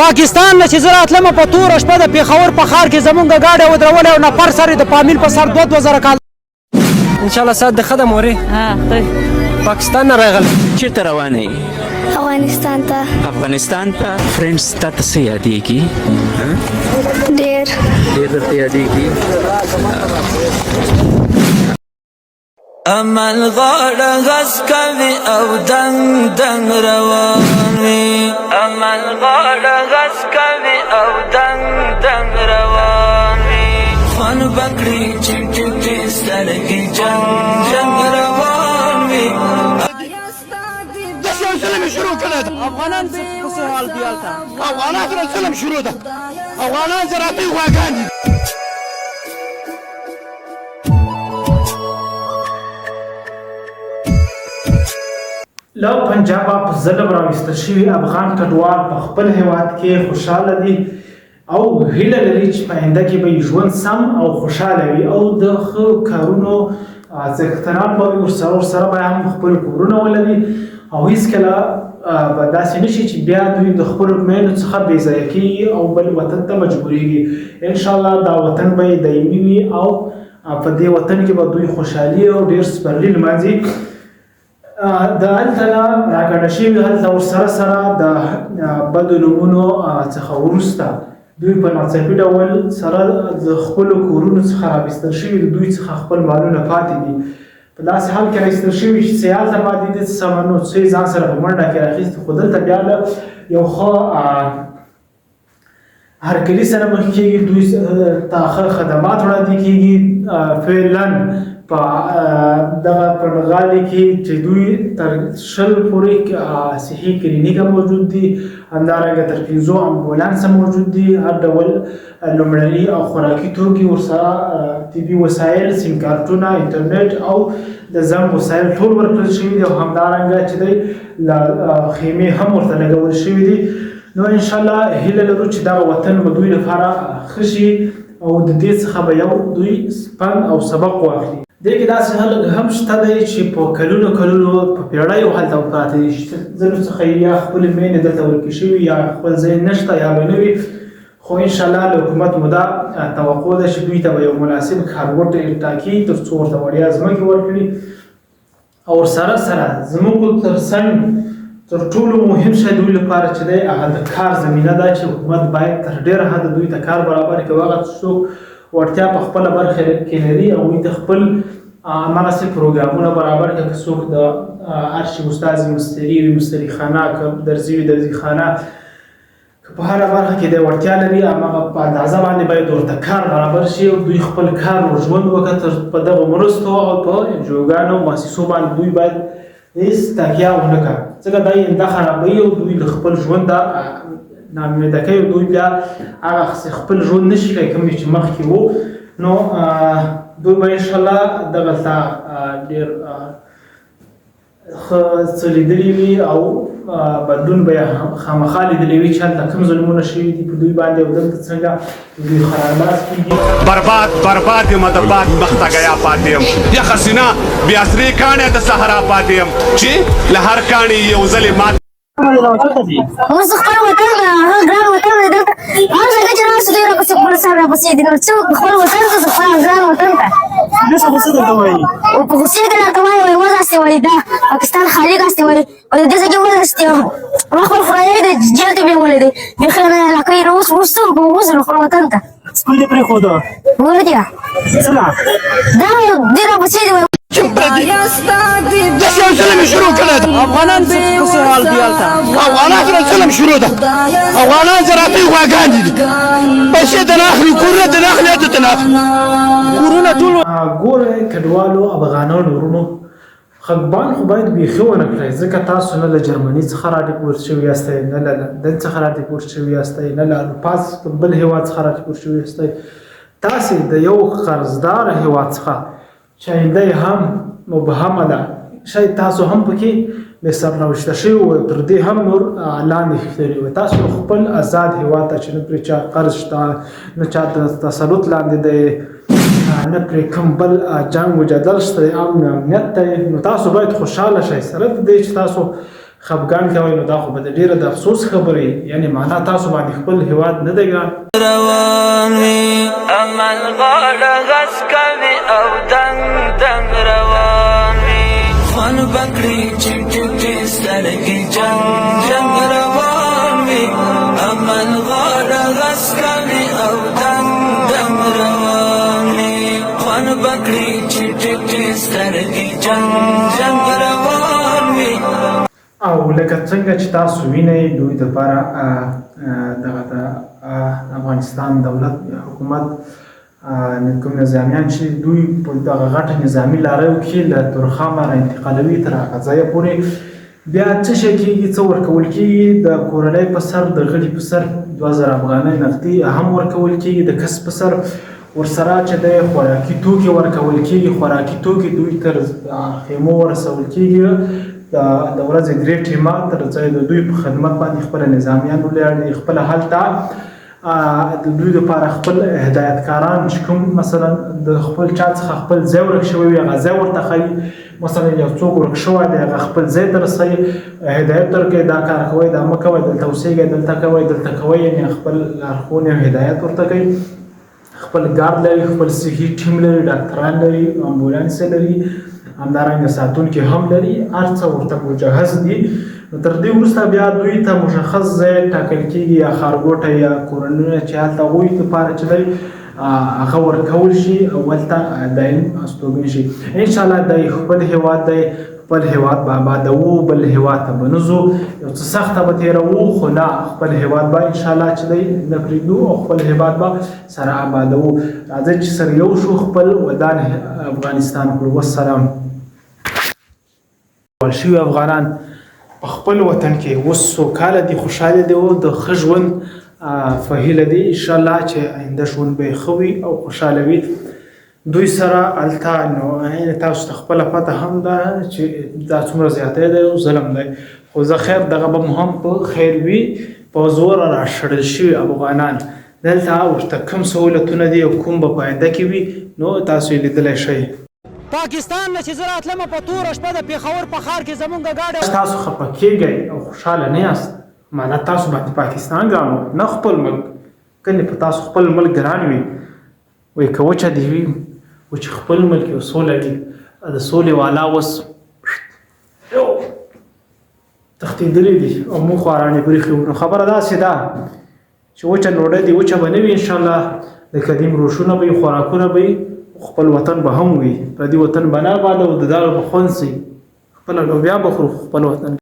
پاکستان نه چې زه راتلم په توره شپه د پېښور په ښار کې زمونږ ګاډی ودرولې او نفر سر د پامیر په سر 2000 کال انشاءالله سات د ښه ده مورې پاکستان نه راغلی چېرته روانه یې؟ افغانستان ته. افغانستان ته فرینډز تا ته څه یادېږي؟ ډېر درته یادېږي؟ عمل غاړه غس کوي او دنګ دنګ روان وي عمل غاړه غس کوي او دنګ دنګ روان وي خوان بکړي چې ټوټې سترګې جنګ جنګ روان وي ظلم شروع کړی ده افغانان څه حال دی هلته افغانان سره ظلم شروع ده افغانان سره اتې غواګان دي له پنجابه په ظلم راویستل شوي افغان کډوال په خپل هیواد کې خوشحاله دي او هیله لري چې په آینده کې به ژوند سم او خوشحاله وي او د ښه کارونو څښتنان به وي ورسره به هم خپل کورونه ولري او هېڅکله به داسې نه شي چې بیا دوی د خپلو میندو څخه بېځایه کېږي او بل وطن ته مجبورېږي انشاءالله دا وطن به یې دایمي وي او په دې وطن کې به دوی خوشحالي او ډېر سپرلي لمانځي د هلته نه راکډه شوي هلته ورسره سره د بدو نومونو څخه وروسته دوی په ناڅاپي ډول سره د خپلو کورونو څخه راویستل شوي د دوی څخه خپل مالونه پاتې دي په داسې حال کې راایستل شوي چې څه یې هلته پاتې دي څه سامانونه څه یې ځان سره په منډه کې راخیستي خو دلته بیا له یو ښه هرکلي سره مخ کېږي دوی ته ښه خدمات وړاندې کېږي فعلا په دغه پرمغالي کې چې دوی تر 100 پورې صحي کلینیکه موجود دي همدارنګه تر 5 امبولانس موجود دي هر ډول لومړني او خوراکي توکي ورسره طبي وسایل سیم کارتونه انټرنیټ او د زنګ وسایل ټول ورکړل شوي دي او همدارنګه چې دی خیمې هم ورته لګول شوي دي نو انشاءالله هیله لرو چې دغه وطن به دوی لپاره ښه شي او د دې څخه به یو دوی پند او سبق واخلي دې کې داسې خلک هم شته دی چې په کلونو په پیړیو هلته پراته دي ځینو څخه یا خپلې میندې دلته ورکې شوي یا خپل ځای نشته یا به نه وي خو انشاءالله له حکومت مو دا توقع ده چې دوی ته به یو مناسب ښارګوټی ټاکي تر څو ورته وړیا ځمکې ورکړي او ورسره سره زموږ تر څنګ تر ټولو مهم شی دوی لپاره چې دی هغه د کار زمینه ده چې حکومت باید تر ډېره حده دوی ته کار برابر کړي هغه څوک وړتیا په خپله برخه کې لري او دوی ته خپل همغسې پروګرامونه برابر کړي که څوک د هر شي استاد مستري وي مستري خانه که درزي وي درزي خانه که په هره برخه کې دی وړتیا لري همغه په اندازه باندې باید ورته کار برابر شي او دوی خپل کار او ژوند وکړي په دغو مرستو او په انجوګانو مؤسسو باندې دوی باید هېڅ تکیه ونه کړي ځکه دا یې انده خرابوي او دوی د خپل ژونده ناامیده کوي او دوی بیا هغه خپل ژوند نه شي کولی کوم چې مخکې وو نو دوی به انشاءالله دغلته ډېر ښه څه لیدلي وي او بدلون به یې خامخا لیدلی وي چې هلته کوم ظلمونه شوي دي په دوی باندې او دلته څنګه دوی خرابات کېږي برباد یم د باد مخته ګیا پاتې یم یخه سینه بیا سرې کاڼې د صحرا پاتې یم چې له هر کاڼي یو ځلې مات اوس خپل وطن هغه ګران وطن دی دلته هر ځای چې راسو دی راپسې خپل سر راپسې دي نو څوک خپل وطن ته خپل ګران وطن ته داسې غوسه درته وایي او په غوسې کې راته وایي وځاستې ولې دا پاکستان خالي کاستې ولې او د دې ځای کې وځاستې ما خپل خدای دی جیل ته بیولې دی بیخي نه علاقه یې اوس په اوس خپل وطن ته سکول دې پرېښوده ولې څه ده دا دې راپسې دی ظلم شروع کړی ده افغانان څه حال دی هلته افغانان سره ظلم شروع ده افغانان سره اتې غواګان دي پیسې ته نه اخلي کورونه ته نه اخلي هلته ته نه اخلي کورونه ټول ګوره کډوالو افغانانو ورونو خطبان خو باید بیخي ونه کړئ ځکه تاسو نه له جرمني څخه راډیپورټ شوي یاستئ نه له لندن څخه راډیپورټ شوي یاستئ نه له اروپا بل هېواد څخه راډیپورټ شوي یاستئ تاسې د یو قرضداره هېواد څخه چې آینده یې هم مبهمه ده شاید تاسو هم پکې بې سرنوشته شوي وئ تر دې هم نور لاندې ښکتلي وئ تاسو خپل آزاد هېواد ته چې نه پرې چا قرض شته نه چا د تسلط لاندې دی نه پرې کوم بل جنګ و جدل شته دی امنیت دی نو تاسو باید خوشحاله شئ سره د دې چې تاسو خفګان کوئ نو دا خو به د ډېره د افسوس خبرې یعنې معنا تاسو باندې خپل هېواد نه دی ګران روان وي عمل غاړه غس کوي او دنګ دنګ روان وي خوان بکړي چې ټوټې سترګې جنګ جنګ روان وي عمل غاړه غس کوي او دنګ دنګ روان وي خوان بکړي چې ټوټې سترګې جنګ جنګ روان وي او لکه څنګه چې تاسو وینئ دوی دپاره دغه د افغانستان دولت حکومت کوم نظامیان چې دوی په دغه غټه نظامي لاریو کې له تورخامه را انتقالوي تر هغه ځایه پورې بیا څه شی کېږي څه ورکول کېږي د کورنۍ په سر د غړي په سر 2000 افغانۍ نقدي هم ورکول کېږي د کس په سر ورسره چې د خوراکي توکي ورکول کېږي خوراکي توکي دوی تر خیمو ورسول کېږي د ورځې 3 ټیمه تر ځای د دوی په خدمت باندې خپل نظامیان ولاړ دي خپل هلته د دوی لپاره خپل هدایتکاران چې کوم مثلا د خپل چا څخه خپل ځای ورک شوی وي هغه ځای ورته ښایي مثلا یو څوک ورک شوی دی هغه خپل ځای ته رسوي هدایت ورکوي دا کار کوئ دا مه کوئ دلته اوسېږئ دلته کوئ دلته کوئ یعنې خپل لارښوونې او هدایت ورته کوي خپل ګارد لري خپل صحي ټیم لري ډاکټران لري امبولانس لري همدارنګه ساتونکي هم لري هر څه ورته مجهز دي نو تر دې وروسته بیا دوی ته مشخص ځای ټاکل کېږي یا ښارګوټه یا کورنونه چې هلته هغوی دپاره چې دی هغه ورکول شي او هلته دایم استوګن شي انشاءالله دی خپل هېواد دی خپل هېواد به آبادوو بل هېواد ته به نه ځو یو څه سخته به تېروو خو نه خپل هېواد به انشاءالله چې دی نه پرېږدو او خپل هېواد به سره آبادوو راځئ چې سره یو شو خپل ودان افغانستان کړو والسلام شوي افغانان په خپل وطن کې اوس سوکاله دي خوشحاله دي او د ښه ژوند په هیله دي انشاءالله چې آینده ژوند به یې ښه وي او خوشحاله وي دوی سره هلته نو تاسو ته خپله پته هم ده چې دا څومره زیاتی دی او ظلم دی خو زه خیر دغه به مو هم په خیر وي په زوره راشړل شوي افغانان دلته ورته کوم سهولتونه دي او کوم به په آینده کې وي نو تاسو یې لیدلی شئ پاکستان نه چې زه راتلمه په توره شپه د پېښور په ښار کې زمونږ ګاډی تاسو خفه کېږئ او خوشحاله نه یاست معنا تاسو باندې پاکستان ګران نه خپل ملک کنې په تاسو خپل ملک ګران وي وایي که وچه دې وي و چې خپل ملک یو سوله وي د سولې والا اوس تښتېدلي دي او موږ خو ارانې برېښې وو نو خبره داسې ده چې وچه ډوډۍ دې وچه به نه وي انشاءالله د قدیم روشونه به وي خوراکونه به وي خپل وطن به هم وي پردي وطن به نه آباده او د دغه به خوند سي خپله لوبیا به خورو خپل وطن